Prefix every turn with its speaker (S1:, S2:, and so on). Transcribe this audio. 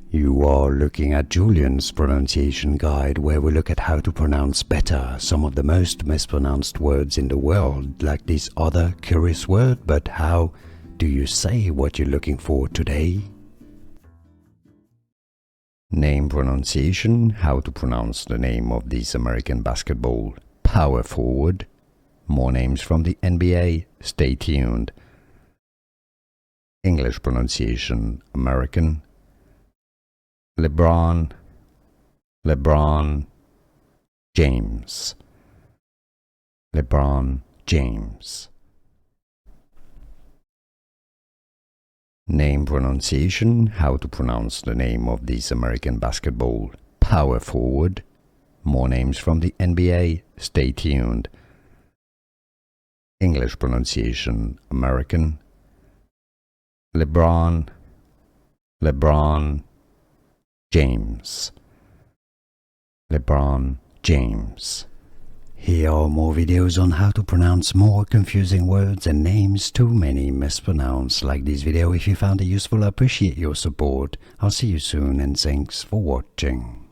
S1: You are looking at Julian's pronunciation guide, where we look at how to pronounce better some of the most mispronounced words in the world, like this other curious word. But how do you say what you're looking for today? Name pronunciation, how to pronounce the name of this American basketball power forward. More names from the NBA, stay tuned. English pronunciation, American. LeBron James. LeBron James. Name pronunciation, how to pronounce the name of this American basketball power forward. More names from the NBA, stay tuned. English pronunciation, American. LeBron James. LeBron James. Here are more videos on how to pronounce more confusing words and names too many mispronounced. Like this video if you found it useful. I appreciate your support. I'll see you soon and thanks for watching.